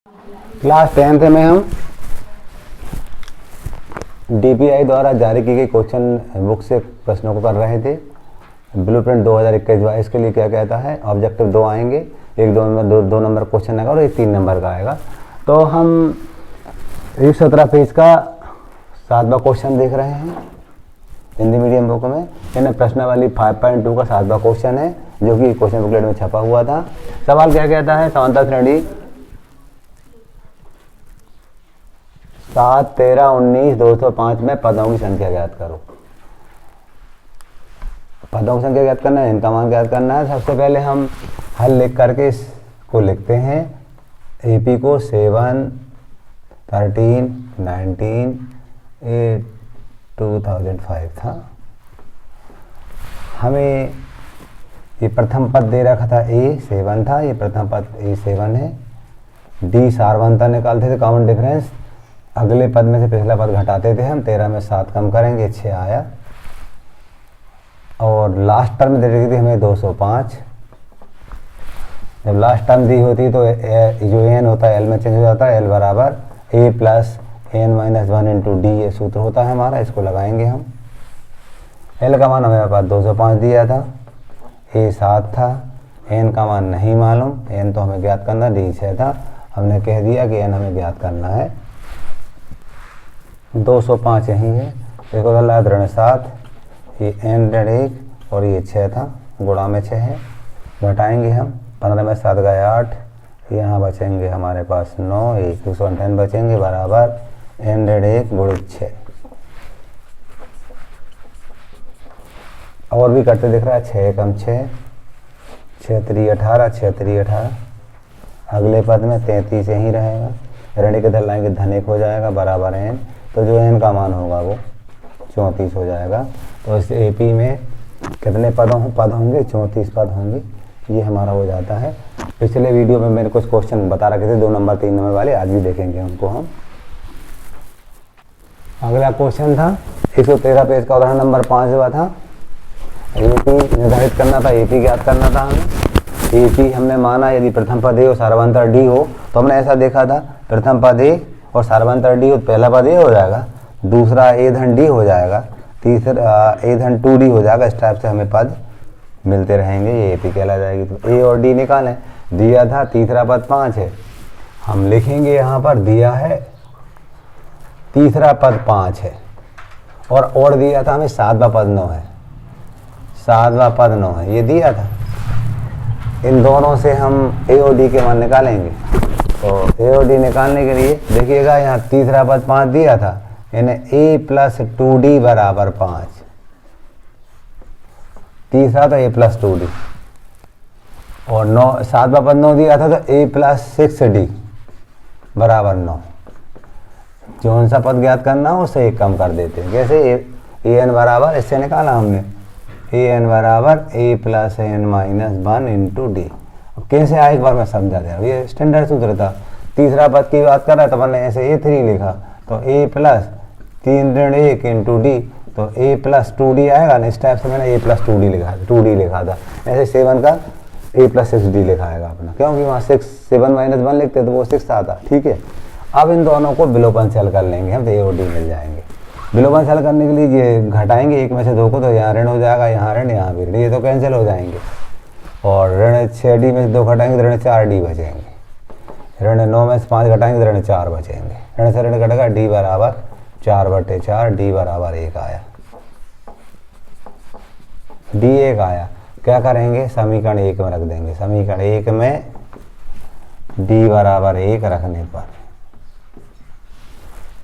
Class 10th में हम DPI द्वारा जारी की गई क्वेश्चन बुक से प्रश्नों को कर रहे थे। ब्लूप्रिंट 2021-22 के लिए क्या कहता है, ऑब्जेक्टिव 2 आएंगे, एक दो नंबर क्वेश्चन आएगा और एक 3 नंबर का आएगा। तो हम 17 पेज का 7वां क्वेश्चन देख रहे हैं हिंदी मीडियम बुक में। यानी प्रश्नावली 5.2 का 7वां क्वेश्चन है जो कि क्वेश्चन बुकलेट में छपा हुआ था। सवाल क्या कहता है, समांतर श्रेणी 7, 13, 19, 205 में पदों की संख्या ज्ञात करो। पदों की संख्या ज्ञात करना है, इनका मान ज्ञात करना है। सबसे पहले हम हल लिख करके इसको लिखते हैं। AP को 7, 13, 19, 8, 2005 था। हमें ये प्रथम पद दे रखा था, A7 था, ये प्रथम पद A7 है। D सारवंता निकालते थे, कॉमन डिफरेंस अगले पद में से पिछला पद घटाते थे हम। 13 में 7 कम करेंगे, 6 आया। और लास्ट टर्म दे रही थी हमें 205। जब लास्ट टर्म दी होती तो जो n होता है l में चेंज हो जाता है। l बराबर a plus n minus 1 into D, ये सूत्र होता है हमारा, इसको लगाएंगे हम। l का मान हमारे पास 205 दिया था, a 7 था, n का मान नहीं मालूम, n तो हमें ज्ञात करना, d 6 था। हमने कह दिया कि n हमें ज्ञात करना है। 205 यही है, देखो ऋण 7, ये n ऋण 1 और ये 6 था, गुणा में 6 है। घटाएंगे हम, 15 में 7 गए 8, यहाँ बचेंगे हमारे पास 9, 158 बचेंगे, बराबर n ऋण 1 गुणित 6। और भी करते दिख रहा है, 6 कम 6, 6 3 18, 6 3 18। अगले पद में 33 यहीं रहेगा, ऋण के इधर लाएंगे, धन 1 हो जाएगा, बराबर n। तो जो n का मान होगा वो 34 हो जाएगा। तो इस AP में कितने पद होंगे, 34 पद होंगे। ये हमारा हो जाता है। पिछले वीडियो में मैंने कुछ क्वेश्चन बता रखे थे, 2 नंबर 3 नंबर वाले, आज भी देखेंगे उनको हम। अगला क्वेश्चन था 113 पेज का, उदाहरण नंबर 5 था। AP निर्धारित करना था, AP ज्ञात करना था हमें। AP हमने माना यदि प्रथम पद A और सारवंतर D हो, तो हमने ऐसा देखा था, प्रथम पद A और सारवंतर D हो, पहला पद A हो जाएगा, दूसरा A धन D हो जाएगा, तीसरा A धन 2D हो जाएगा। इस टाइप से हमें पद मिलते रहेंगे, ये AP कहला जाएगी। तो A और D निकालें, दिया था तीसरा पद 5 है, हम लिखेंगे यहाँ पर दिया है तीसरा पद 5 है, और दिया था हमें 7वां पद 9 है, 7वां पद 9 है, ये दिया था। इन दोनों से हम A और D के मान निकालेंगे। तो A और D निकालने के लिए देखिएगा, यहाँ तीसरा पद 5 दिया था, यानी A प्लस 2D बराबर 5। तीसरा तो A प्लस 2D, और 7वां पद 9 दिया था, तो A प्लस 6D बराबर 9। जो सा पद ज्ञात करना हो उससे 1 कम कर देते हैं। जैसे AN बराबर, इससे निकाला हमने, AN बराबर A plus n minus 1 into D. अब कैसे आए एक बार मैं समझा दे रहा हूँ, ये स्टैंडर्ड सूत्र था। तीसरा पद की बात कर रहा है तो मैंने ऐसे A3 लिखा, तो A प्लस 3 ऋण 1 इंटू डी, तो A प्लस 2D आएगा ना। इस टाइप से मैंने A प्लस 2D लिखा था। ऐसे 7 का A प्लस 6D लिखा आएगा अपना, क्योंकि वहाँ 7 माइनस 1 लिखते तो वो 6 आता। ठीक है, अब इन दोनों को विलोपन से हल कर लेंगे हम, तो A और D मिल जाएंगे। विलोपन से हल करने के लिए ये घटाएंगे 1 में से 2 को, तो यहाँ ऋण हो जाएगा, यहाँ ऋण, यहाँ भी ऋण, ये तो कैंसिल हो जाएंगे। और ऋण 6D में से 2 घटाएंगे तो ऋण 4D बचेंगे। ऋण 9 में से 5 घटाएंगे तो ऋण 4 बचेंगे। ऋण से ऋण घटेगा, D बराबर 4/4, D बराबर 1 आया। D 1 आया, क्या करेंगे, समीकरण 1 में रख देंगे। समीकरण 1 में D बराबर 1 रखने पर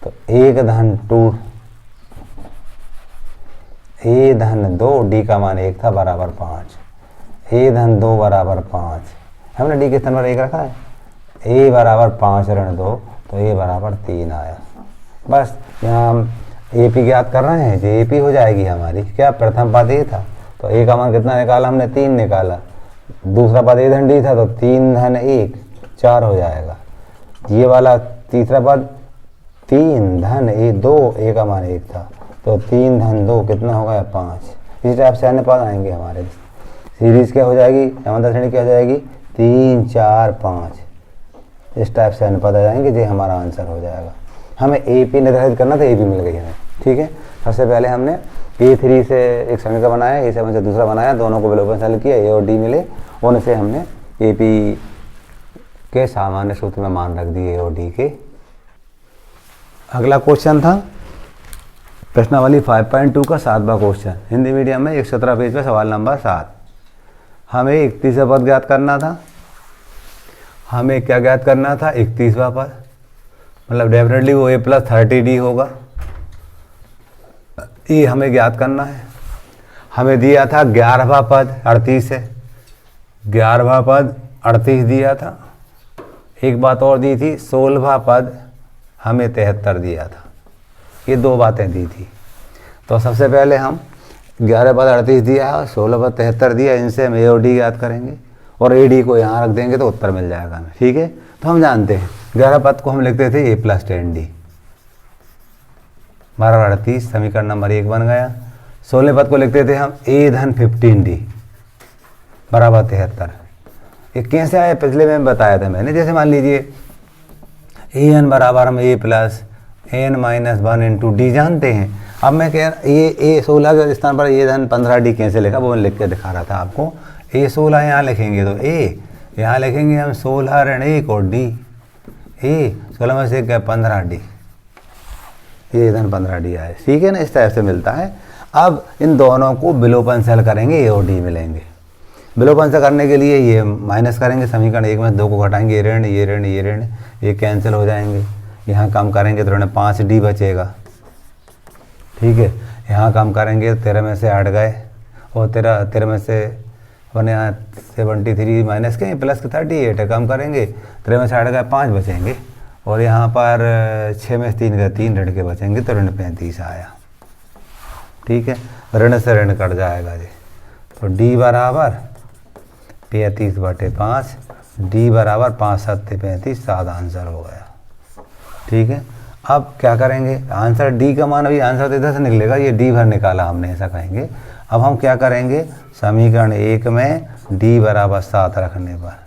तो 1 धन 2, A धन 2, D का मान 1 था, बराबर 5। A धन 2 बराबर 5, हमने D के स्थान पर 1 रखा है। A बराबर 5 ऋण 2, तो A बराबर 3 आया। बस यहाँ हम AP ज्ञात कर रहे हैं, जो AP हो जाएगी हमारी, क्या प्रथम पद A था, तो A का मान कितना निकाला हमने, 3 निकाला। दूसरा पद A धन D था, तो 3 धन 1 4 हो जाएगा। ये वाला तीसरा पद 3 धन 2, A का मान 1 था, तो 3 धन 2 कितना हो गया, 5। इस टाइप से अन्य पद आएंगे हमारे। सीरीज क्या हो जाएगी, समांतर श्रेणी क्या हो जाएगी, 3 4 5। इस टाइप से अनुपात आ जाएंगे, ये हमारा आंसर हो जाएगा। हमें ए पी निर्धारित करना था, ए पी मिल गई हमें। ठीक है, सबसे पहले हमने A3 से एक समीकरण बनाया, A7 से दूसरा बनाया, दोनों को विलोपन किया, ए और डी मिले, उनसे हमने ए पी के सामान्य सूत्र में मान रख दिए ए और डी के। अगला क्वेश्चन था प्रश्नावली 5.2 का 7वां क्वेश्चन, हिंदी मीडियम में 117 पेज पे सवाल नंबर 7। हमें 31वां पद ज्ञात करना था। हमें क्या ज्ञात करना था? 31वां पद, मतलब डेफिनेटली वो a + 30d होगा। ये हमें ज्ञात करना है। हमें दिया था 11वां पद 38 है, 11वां पद 38 दिया था। एक बात और दी थी, 16वां पद हमें 73 दिया था। ये दो बातें दी थी। तो सबसे पहले हम 11 पद 38 दिया है, 16 पद 73 दिया, इनसे हम ए और डी ज्ञात करेंगे और ए डी को यहाँ रख देंगे तो उत्तर मिल जाएगा हमें। ठीक है, तो हम जानते हैं 11 पद को हम लिखते थे a + 10d बराबर 38, समीकरण नंबर 1 बन गया। 16 पद को लिखते थे हम a - 15d बराबर 73। ये कैसे आया? पिछले में बताया था मैंने। जैसे मान लीजिए an बराबर हम a + n - 1 × d जानते हैं। अब मैं कह रहा ये 16 के स्थान पर a 15d कैसे लिखा, वो मैं लिख के दिखा रहा था आपको। a 16 यहाँ लिखेंगे तो a यहाँ लिखेंगे हम 16 ऋण 1 और d, a 16 में से क्या 15d, ये 15d आए। ठीक है ना, इस टाइप से मिलता है। अब इन दोनों को विलोपन करेंगे, ए और डी मिलेंगे। विलोपन करने के लिए ये माइनस करेंगे, समीकरण 1 में 2 को घटाएंगे, ये ऋण ये ऋण ये ऋण ये कैंसिल हो जाएंगे। यहाँ कम करेंगे तो ऋण 5d बचेगा। ठीक है, यहाँ कम करेंगे 13 में से 8 गए और 13 में से अपने यहाँ 73 माइनस के प्लस के 38 है, कम करेंगे 13 में से 8 गए 5 बचेंगे और यहाँ पर 6 में से 3 गए 3 ऋण के बचेंगे तो ऋण 35 आया। ठीक है, ऋण से ऋण कट जाएगा जी। तो d बराबर 35/5, d बराबर 5 × 7 = 35, 7 आंसर हो गया। ठीक है, अब क्या करेंगे? आंसर डी का मान अभी आंसर इधर से निकलेगा, ये डी भर निकाला हमने, ऐसा कहेंगे। अब हम क्या करेंगे? समीकरण 1 में डी बराबर 7 रखने पर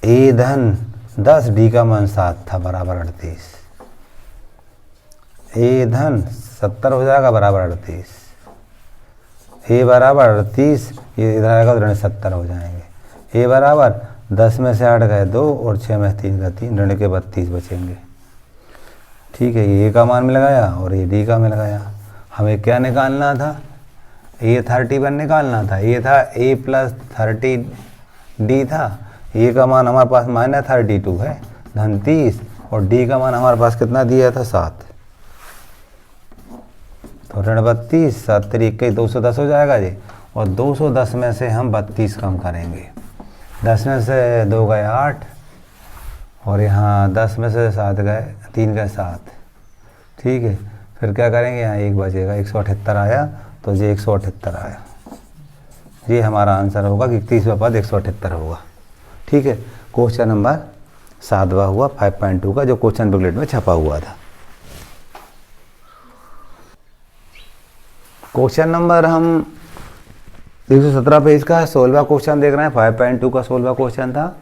a धन 10, डी का मान 7 था बराबर 38, a धन 70 हो जाएगा बराबर 38, a बराबर 38, ये इधर आएगा तो ऋण 70 हो जाएंगे। a बराबर 10 में से 8 गए 2 और 6 में से 3 गए 3, ऋण के 32 बचेंगे। ठीक है, ये a का मान मिल गया और ये d का मिल गया। हमें क्या निकालना था? a 31 निकालना था। ये था a + 30d था। a का मान हमारे पास -32 है, धन 30, और d का मान हमारे पास कितना दिया था? 7। तो ऋण 32, 7 × 21 210 हो जाएगा जी। और 210 में से हम 32 कम करेंगे। 10 में से 2 गए 8 और यहाँ 10 में से 7 गए 3 गए 7। ठीक है, फिर क्या करेंगे? यहाँ 1 बचेगा, 178 आया, तो ये 178 आया। ये हमारा आंसर होगा कि 31वां पद 178 होगा। ठीक है, क्वेश्चन नंबर 7वां हुआ 5.2 का, जो क्वेश्चन बुकलेट में छपा हुआ था। क्वेश्चन नंबर हम 117 पेज का 16वां क्वेश्चन देख रहे हैं। 5.2 का 16वां क्वेश्चन था।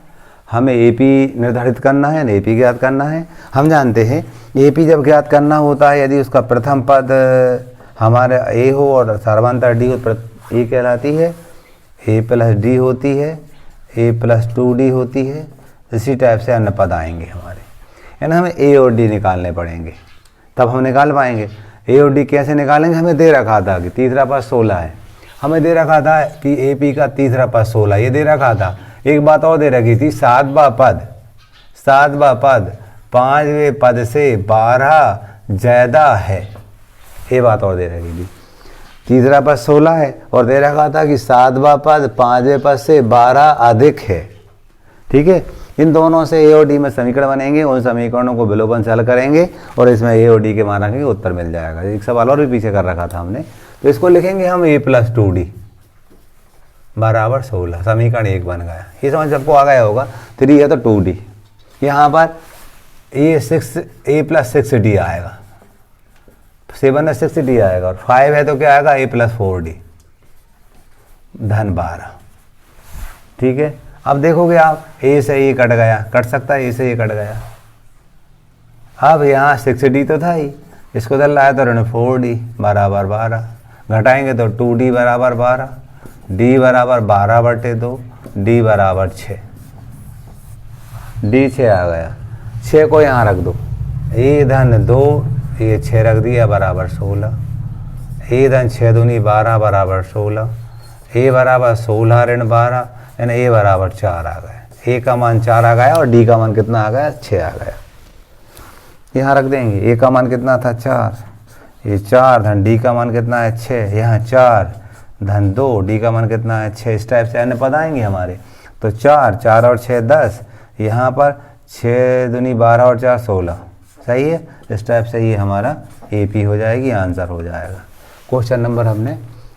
हमें AP निर्धारित करना है, AP ज्ञात करना है। हम जानते हैं AP जब ज्ञात करना होता है, यदि उसका प्रथम पद हमारे A हो और सर्वांतर D हो, A कहलाती है, A + D होती है, A + 2D होती है। इसी टाइप से अन्य पद आएंगे हमारे, यानी हमें A और D निकालने पड़ेंगे, तब हम निकाल पाएंगे। A और D कैसे निकालेंगे? हमें दे रखा था कि तीसरा पद 16 है। हमें दे रखा था कि AP का तीसरा पद 16, ये दे रखा था। एक बात और दे रखी थी, 7वां पद 5वें पद से 12 ज़्यादा है, ये बात और दे रखी थी। तीसरा पद 16 है और दे रखा था कि 7वां पद 5वें पद से 12 अधिक है। ठीक है, इन दोनों से A और D में समीकरण बनेंगे, उन समीकरणों को विलोपन से हल करेंगे और इसमें A और D के मान रखेंगे, उत्तर मिल जाएगा। एक सवाल और भी पीछे कर रखा था हमने, तो इसको लिखेंगे हम A + 2D बराबर 16, समीकरण 1 बन गया। ये समझ सबको आ गया होगा। 3 है तो 2D, यहाँ पर A + 6D आएगा, 7 है 6D आएगा, और 5 है तो क्या आएगा? A + 4D धन 12। ठीक है, अब देखोगे आप ए से ए कट गया, कट सकता है, ए से ए कट गया। अब यहाँ 6d तो था ही, इसको दल लाया तो ऋण 4d बराबर 12, घटाएंगे तो 2d बराबर 12, d बराबर 12/2, d बराबर 6, d 6 आ गया। 6 को यहाँ रख दो, ए धन 2, ये 6 रख दिया बराबर 16, ए धन 6 दूनी 12 बराबर 16, ए बराबर 16 ऋण 12, यानी ए बराबर 4 आ गया। ए का मान 4 आ गया और डी का मान कितना आ गया, 6 आ गया। यहाँ रख देंगे, ए का मान कितना था 4, ये 4 धन डी का मान कितना है 6, यहाँ 4 धन 2, डी का मान कितना है 6। इस टाइप से अन्य पद आएंगे हमारे, तो 4 4 और 6 10, यहाँ पर 6 दूनी 12 और 4 16, सही है। इस टाइप से ये हमारा AP हो जाएगी, आंसर हो जाएगा। क्वेश्चन नंबर हमने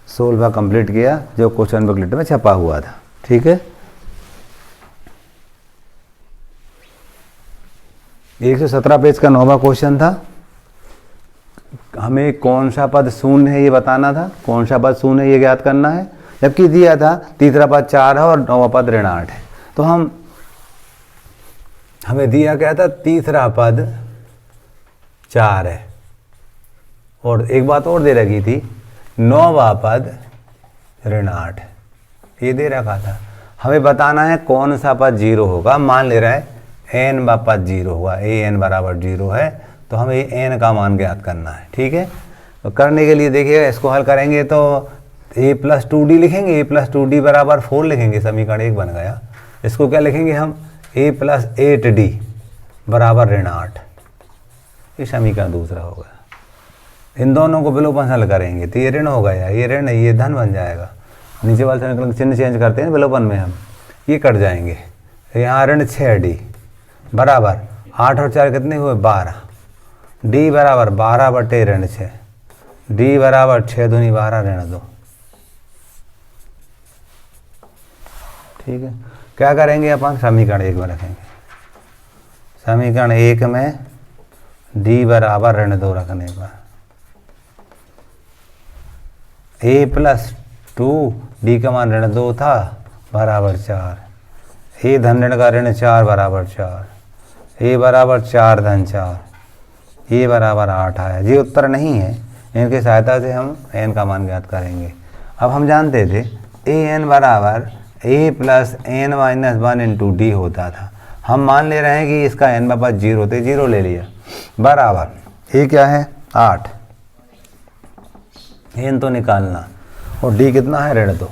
16 कंप्लीट किया, जो क्वेश्चन बुकलेट में छपा हुआ था, ठीक है। 117 पेज का 9वां क्वेश्चन था। हमें कौन सा पद शून्य है ये बताना था, कौन सा पद शून्य है ये ज्ञात करना है। जबकि दिया था तीसरा पद 4 है और 9वां पद ऋण 8 है, तो हमें दिया क्या था, तीसरा पद 4 है और एक बात और दे रखी थी, 9वां पद ऋण 8 है, ये दे रखा था। हमें बताना है कौन सा पद 0 होगा। मान ले रहा है n वा पद 0 होगा, an बराबर 0 है, तो हमें n का मान ज्ञात करना है, ठीक है। तो करने के लिए देखिए, इसको हल करेंगे तो a + 2d लिखेंगे, a + 2d बराबर 4 लिखेंगे, समीकरण 1 बन गया। इसको क्या लिखेंगे हम, a + 8d बराबर ऋण 8, ये समीकरण दूसरा होगा। इन दोनों को विलोपन हल करेंगे तो ये ऋण हो गया, ये ऋण है, ये धन बन जाएगा। नीचे वाले समीकरण चिन्ह चेंज करते हैं विलोपन में हम, ये कट जाएंगे। यहाँ ऋण 6d बराबर 8 और 4 कितने हुए 12, d बराबर 12 ऋण 6, d बराबर 6 दूनी 12 ऋण 2, ठीक है। क्या करेंगे अपन, समीकरण 1 में रखेंगे। समीकरण 1 में d बराबर ऋण 2 रखने पर a + 2, d का मान ऋण 2 था बराबर 4, a धन ऋण का ऋण 4 बराबर 4, a बराबर 4 धन 4, a बराबर 8 आया। ये उत्तर नहीं है, इनकी सहायता से हम n का मान ज्ञात करेंगे। अब हम जानते थे an बराबर a + n - 1 × d होता था। हम मान ले रहे हैं कि इसका n वा पद 0 थे, 0 ले लिया, बराबर a क्या है 8, n तो निकालना, और d कितना है ऋण 2,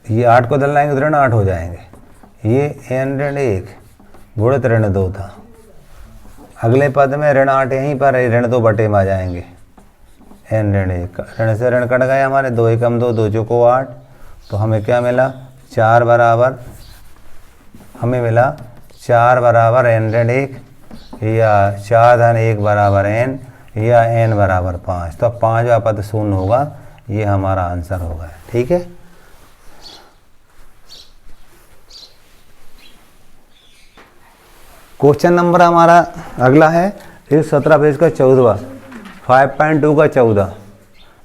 ये 8 को दलाएंगे तो ऋण 8 हो जाएंगे। ये n ऋण 1 गुणित ऋण 2 था, अगले पद में ऋण 8 यहीं पर ऋण 2 बटे में आ जाएंगे, n ऋण 1, ऋण से ऋण कट गए हमारे, 2 एकम 2, 2 चौको 8, तो हमें क्या मिला 4 बराबर, हमें मिला 4 बराबर n ऋण 1, या 4 धन 1 बराबर n, या n बराबर 5, तो 5वां पद शून्य होगा, ये हमारा आंसर होगा, ठीक है। क्वेश्चन नंबर हमारा अगला है 117 पेज का 14वां, 5.2 का 14,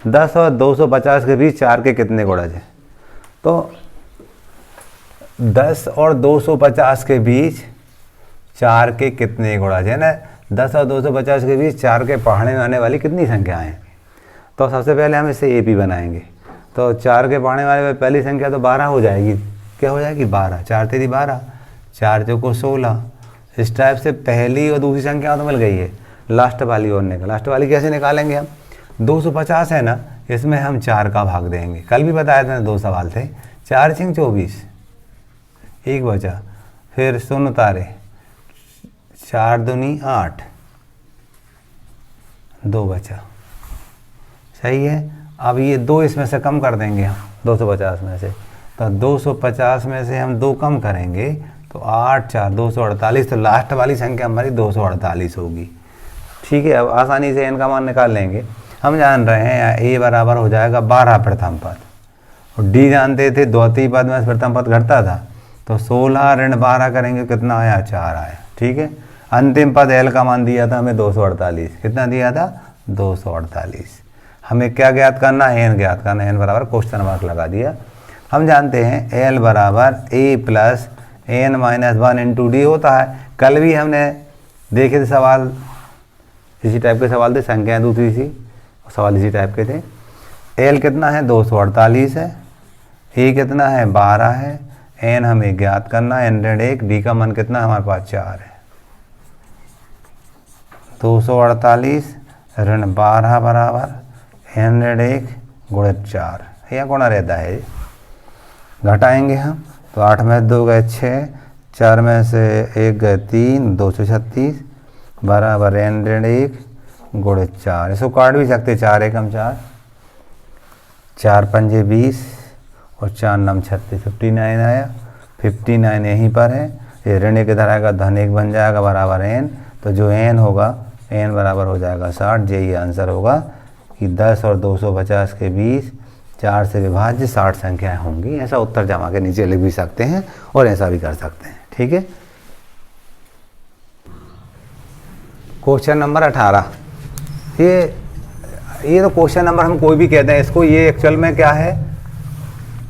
10 और 250 के बीच 4 के कितने गुणज हैं। तो 10 और 250 के बीच 4 के कितने गुणज है ना, 10 और 250 के बीच 4 के पढ़ने में आने वाली कितनी संख्याएं हैं। तो सबसे पहले हम इसे AP बनाएंगे, तो 4 के पढ़ने वाले पहली संख्या तो 12 हो जाएगी, क्या हो जाएगी 12, 4 तेरी 12, 4 चौको 16। इस टाइप से पहली और दूसरी संख्या तो मिल गई है, लास्ट वाली और निकल, लास्ट वाली कैसे निकालेंगे हम, 250 है ना, इसमें हम 4 का भाग देंगे। कल भी बताया था, 2 सवाल थे, 4 × 24, 1 बचा, फिर 0 तारे, 4 दूनी 8, 2 बचा, सही है। अब ये 2 इसमें से कम कर देंगे हम 250 में से, तो 250 में से हम 2 कम करेंगे तो 8 4 248, तो लास्ट वाली संख्या हमारी 248 होगी, ठीक है। अब आसानी से n का मान निकाल लेंगे। हम जान रहे हैं a बराबर हो जाएगा 12 प्रथम पद, और d जानते थे द्वितीय पद में प्रथम पद घटता था, तो 16 ऋण 12 करेंगे, कितना आया 4 आया, ठीक है। अंतिम पद l का मान दिया था हमें 248, कितना दिया था 248। हमें क्या ज्ञात करना है, n ज्ञात करना है, n बराबर क्वेश्चन मार्क लगा दिया। हम जानते हैं एल बराबर A plus N minus 1 into D होता है। कल भी हमने देखे थे सवाल, इसी टाइप के सवाल थे, संख्याएं दूसरी सी, सवाल इसी टाइप के थे। एल कितना है 248 है, ए कितना है 12 है, एन हमें ज्ञात करना है 101, डी का मान कितना हमारे पास 4 है। 248 ऋण 12 बराबर 101 गुणित 4, यह गुणा रहता है, घटाएंगे हम तो 8 में 2 गए 6, 4 में से 1 गए 3, 236 बराबर 101 गुणित 4। इसको काट भी सकते, 4 एकम 4, 4 पंजे 20 और 4 नम 36, 59 आया। 59 यहीं पर है, ये ऋण एक इधर आएगा, धन 1 बन जाएगा बराबर n, तो जो n होगा n बराबर हो जाएगा 60। यही आंसर होगा कि 10 और 250 के बीच 4 से विभाज्य 60 संख्याएं होंगी। ऐसा उत्तर जमा के नीचे लिख भी सकते हैं और ऐसा भी कर सकते हैं, ठीक है। क्वेश्चन नंबर 18, ये तो क्वेश्चन नंबर हम कोई भी कहते हैं इसको, ये एक्चुअल में क्या है,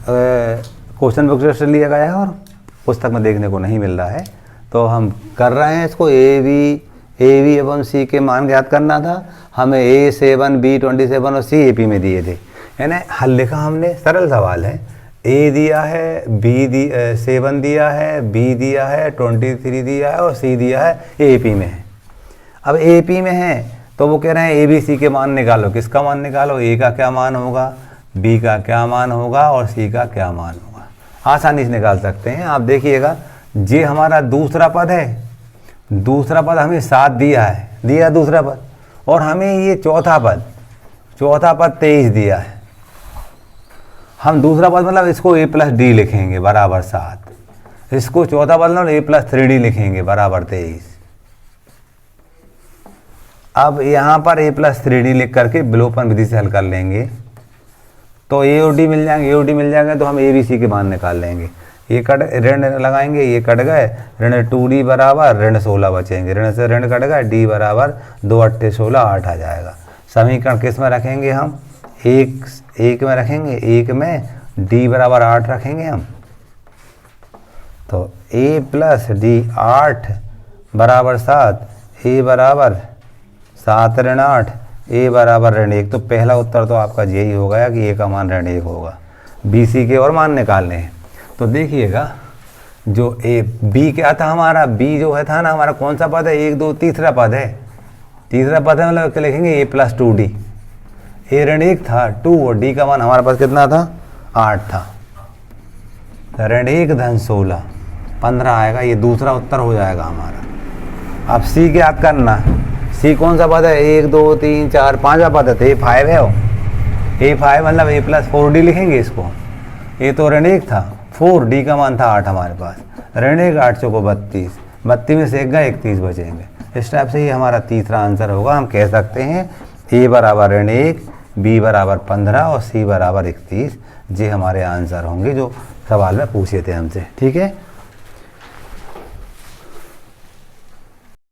क्वेश्चन बुक से लिया गया है और पुस्तक में देखने को नहीं मिल रहा है। तो हम कर रहे हैं इसको, ए बी एवं सी के मान ज्ञात करना था। हमें ए 7, बी 27 और सी ए पी में दिए थे, यानी हल लिखा हमने, सरल सवाल है। ए दिया है, बी 7 दिया है, बी दिया है, 23 दिया है और सी दिया है, ए पी में है। अब ए पी में है तो वो कह रहे हैं ए बी सी के मान निकालो। किसका मान निकालो, ए का क्या मान होगा, बी का क्या मान होगा और सी का क्या मान होगा। आसानी से निकाल सकते हैं। आप देखिएगा, ये हमारा दूसरा पद है, दूसरा पद हमें 7 दिया है, दिया दूसरा पद, और हमें ये चौथा पद 23 दिया है। हम दूसरा पद मतलब इसको a प्लस डी लिखेंगे बराबर 7, इसको चौथा पद मतलब a प्लस 3d लिखेंगे बराबर 23। अब यहाँ पर a प्लस 3d लिख करके विलोपन विधि से हल कर लेंगे तो a और d मिल जाएंगे, तो हम a b c के मान निकाल लेंगे। ये कट ऋण लगाएंगे, ये कट गए, ऋण 2d बराबर ऋण 16 बचेंगे, ऋण से ऋण कट गए, d बराबर 2 8 16 8 आ जाएगा। समीकरण किस में रखेंगे हम, एक में रखेंगे, एक में d बराबर 8 रखेंगे हम। तो a प्लस डी 8 बराबर 7, a बराबर 7 ऋण 8, a बराबर ऋण 1। तो पहला उत्तर तो आपका यही होगा कि a का मान ऋण 1 होगा। बी सी के और मान निकालने हैं तो देखिएगा, जो b क्या था हमारा, b जो है था ना हमारा कौन सा पद है, 1 2 तीसरा पद है, मतलब लिखेंगे a प्लस 2d। a ऋण 1 था 2 और d का मान हमारे पास कितना था 8 था, ऋण 1 धन 16 15 आएगा। ये दूसरा उत्तर हो जाएगा हमारा। अब c ज्ञात करना, c कौन सा पद है, 1 2 3 4 5वां पद है, तो a5 है। a5 मतलब a प्लस 4d लिखेंगे इसको। a तो ऋण 1 था, 4d का मान था 8 हमारे पास, ऋण 1 8 चौको 32, 32 में से 1 गए 31 बचेंगे। इस टाइप से ये हमारा तीसरा आंसर होगा। हम कह सकते हैं a बराबर ऋण 1, b बराबर 15 और c बराबर 31, ये हमारे आंसर होंगे जो सवाल में पूछे थे हमसे, ठीक है।